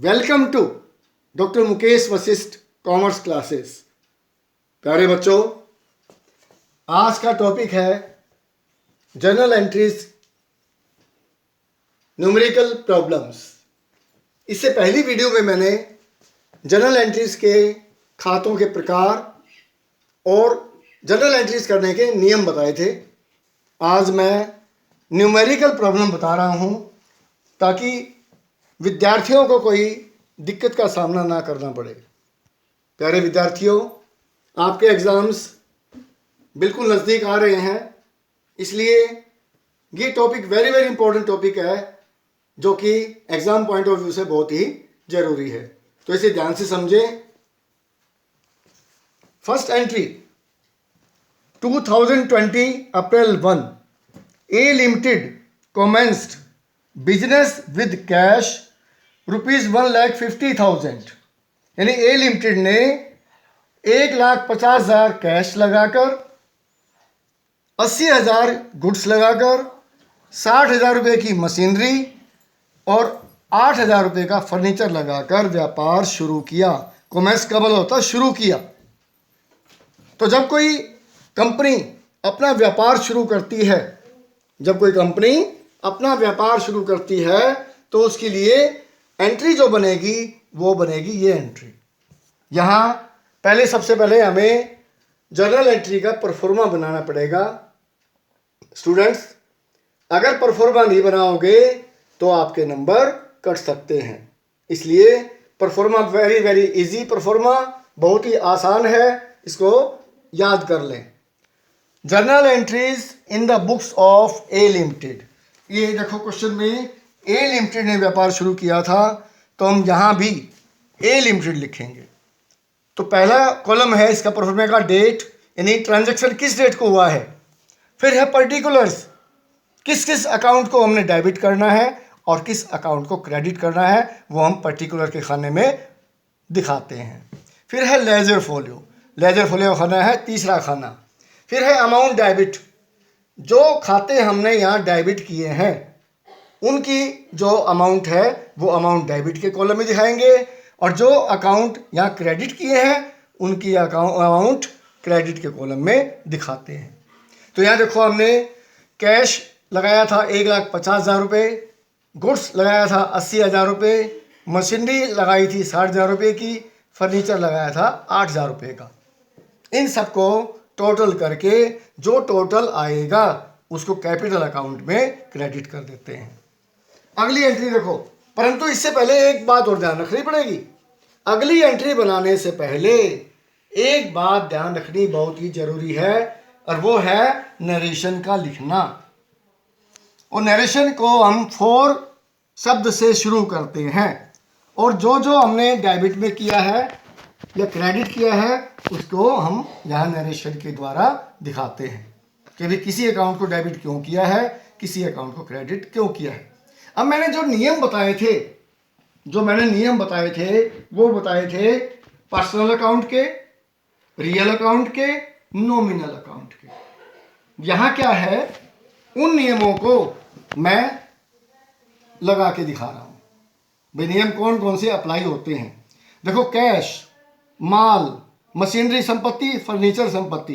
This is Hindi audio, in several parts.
Welcome to doctor Mukesh Vashisht commerce classes. प्यारे बच्चों, आज का टॉपिक है जर्नल एंट्रीज न्यूमेरिकल प्रॉब्लम्स। इससे पहली वीडियो में मैंने जर्नल एंट्रीज के खातों के प्रकार और जर्नल एंट्रीज करने के नियम बताए थे। आज मैं न्यूमेरिकल प्रॉब्लम बता रहा हूँ ताकि विद्यार्थियों को कोई दिक्कत का सामना ना करना पड़े। प्यारे विद्यार्थियों, आपके एग्ज़ाम्स बिल्कुल नज़दीक आ रहे हैं, इसलिए ये टॉपिक वेरी इंपॉर्टेंट टॉपिक है जो कि एग्ज़ाम पॉइंट ऑफ व्यू से बहुत ही ज़रूरी है। तो इसे ध्यान से समझें। First entry 2020 April 1 A limited commenced business with cash ₹1,50,000। यानी ए लिमिटेड ने 1,50,000 कैश लगाकर, 80,000 गुड्स लगाकर, 60,000 रुपये की मशीनरी और 8,000 रुपये का फर्नीचर लगाकर व्यापार शुरू किया। कॉमर्स का मतलब होता है शुरू किया। तो जब कोई कंपनी अपना व्यापार शुरू करती है, तो उसके लिए एंट्री जो बनेगी वो बनेगी ये एंट्री। यहाँ सबसे पहले हमें जर्नल एंट्री का परफॉर्मा बनाना पड़ेगा। स्टूडेंट्स, अगर परफॉर्मा नहीं बनाओगे तो आपके नंबर कट सकते हैं। इसलिए परफॉर्मा वेरी इजी, परफॉर्मा बहुत ही आसान है, इसको याद कर लें। Journal entries in the books of A limited. ये देखो क्वेश्चन में ए लिमिटेड ने व्यापार शुरू किया था, तो हम यहाँ भी ए लिमिटेड लिखेंगे। तो पहला कॉलम है इसका परफॉर्मा का डेट, यानी ट्रांजैक्शन किस डेट को हुआ है। फिर है पर्टिकुलर्स, किस किस अकाउंट को हमने डेबिट करना है और किस अकाउंट को क्रेडिट करना है, वो हम पर्टिकुलर के खाने में दिखाते हैं। फिर है लेजर फोलियो खाना है तीसरा खाना। फिर है अमाउंट डेबिट, जो खाते हमने यहाँ डेबिट किए हैं उनकी जो अमाउंट है वो अमाउंट डेबिट के कॉलम में दिखाएंगे, और जो अकाउंट यहाँ क्रेडिट किए हैं उनकी अमाउंट क्रेडिट के कॉलम में दिखाते हैं। तो यहाँ देखो, हमने कैश लगाया था 1,50,000 रुपये, गुड्स लगाया था 80,000 रुपये, मशीनरी लगाई थी 60,000 रुपये की, फर्नीचर लगाया था 8,000 रुपये का। इन सबको टोटल करके जो टोटल आएगा उसको कैपिटल अकाउंट में क्रेडिट कर देते हैं। अगली एंट्री देखो, परंतु इससे पहले एक बात और ध्यान रखनी पड़ेगी। अगली एंट्री बनाने से पहले एक बात ध्यान रखनी बहुत ही जरूरी है, और वो है नरेशन का लिखना। और नरेशन को हम 4 शब्द से शुरू करते हैं, और जो हमने डेबिट में किया है या क्रेडिट किया है उसको हम यहाँ नरेशन के द्वारा दिखाते हैं कि भी किसी अकाउंट को डेबिट क्यों किया है, किसी अकाउंट को क्रेडिट क्यों किया है। अब मैंने जो नियम बताए थे वो बताए थे पर्सनल अकाउंट के, रियल अकाउंट के, नॉमिनल अकाउंट के। यहाँ क्या है, उन नियमों को मैं लगा के दिखा रहा हूँ भाई, नियम कौन कौन से अप्लाई होते हैं। देखो, कैश, माल, मशीनरी संपत्ति, फर्नीचर संपत्ति,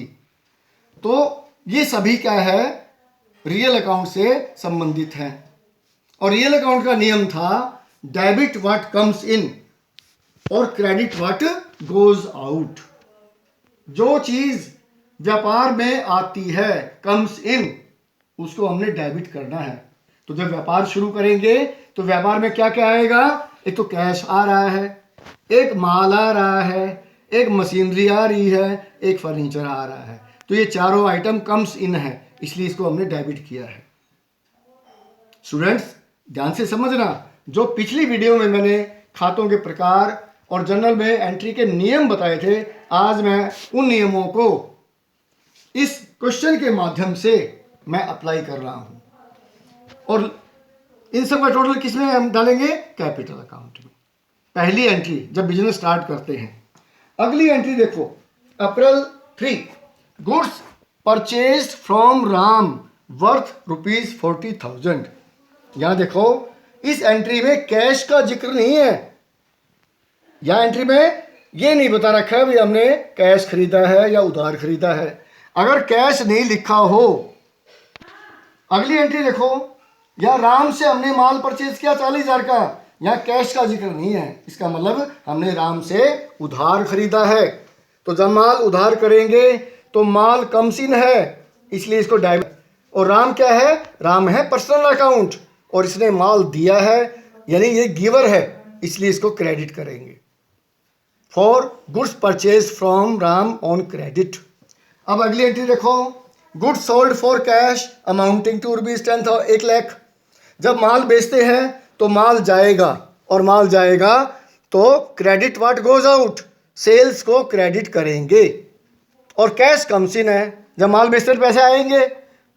तो ये सभी क्या है, रियल अकाउंट से संबंधित हैं। और रियल अकाउंट का नियम था डेबिट व्हाट कम्स इन और क्रेडिट व्हाट गोज आउट। जो चीज व्यापार में आती है, कम्स इन, उसको हमने डेबिट करना है। तो जब व्यापार शुरू करेंगे तो व्यापार में क्या क्या आएगा, एक तो कैश आ रहा है, एक माल आ रहा है, एक मशीनरी आ रही है, एक फर्नीचर आ रहा है। तो ये चारों आइटम कम्स इन है, इसलिए इसको हमने डेबिट किया है। स्टूडेंट्स, ध्यान से समझना, जो पिछली वीडियो में मैंने खातों के प्रकार और जर्नल में एंट्री के नियम बताए थे, आज मैं उन नियमों को इस क्वेश्चन के माध्यम से मैं अप्लाई कर रहा हूं, और इन सब का टोटल किस में हम डालेंगे, कैपिटल अकाउंट में। पहली एंट्री जब बिजनेस स्टार्ट करते हैं। अगली एंट्री देखो, अप्रैल 3 goods purchased from Ram worth ₹40,000। यहाँ देखो, इस एंट्री में कैश का जिक्र नहीं है, यहाँ एंट्री में ये नहीं बता रखा है भी हमने कैश खरीदा है या उधार खरीदा है। अगर कैश नहीं लिखा हो, अगली एंट्री देखो, यहाँ राम से हमने माल परचेज किया 40,000 का, यहाँ कैश का जिक्र नहीं है, इसका मतलब हमने राम से उधार खरीदा है। तो जब माल उधार करेंगे तो माल कमसिन है, इसलिए इसको डेबिट। और राम क्या है? राम है पर्सनल अकाउंट, और इसने माल दिया है यानी ये गिवर है, इसलिए इसको क्रेडिट करेंगे। For goods purchase from Ram on credit. अब अगली एंट्री देखो, goods sold for cash amounting to ₹10,000 1 lakh. जब माल बेचते हैं तो माल जाएगा, और माल जाएगा तो credit what goes out, sales को क्रेडिट करेंगे। और कैश कमसिन है, जब माल बेचते हैं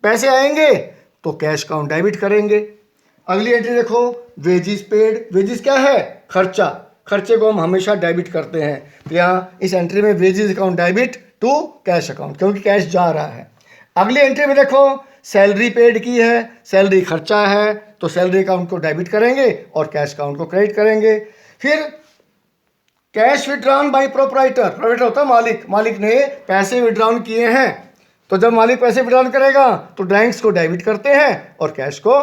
पैसे आएंगे तो कैश काउंट डेबिट करेंगे। अगली एंट्री देखो, वेजिस पेड। वेजिस क्या है? खर्चा। खर्चे को हम हमेशा डेबिट करते हैं, तो यहाँ इस एंट्री में wages account debit to cash account, क्योंकि कैश जा रहा है। अगली एंट्री में देखो, सैलरी पेड की है, सैलरी खर्चा है, तो सैलरी अकाउंट को डेबिट करेंगे और कैश अकाउंट को क्रेडिट करेंगे। फिर cash withdrawn bye proprietor. Proprietor होता है मालिक, मालिक ने पैसे विड्रॉन किए हैं, तो जब मालिक पैसे विड्रॉन करेगा तो ड्राइंग्स को डेबिट करते हैं और कैश को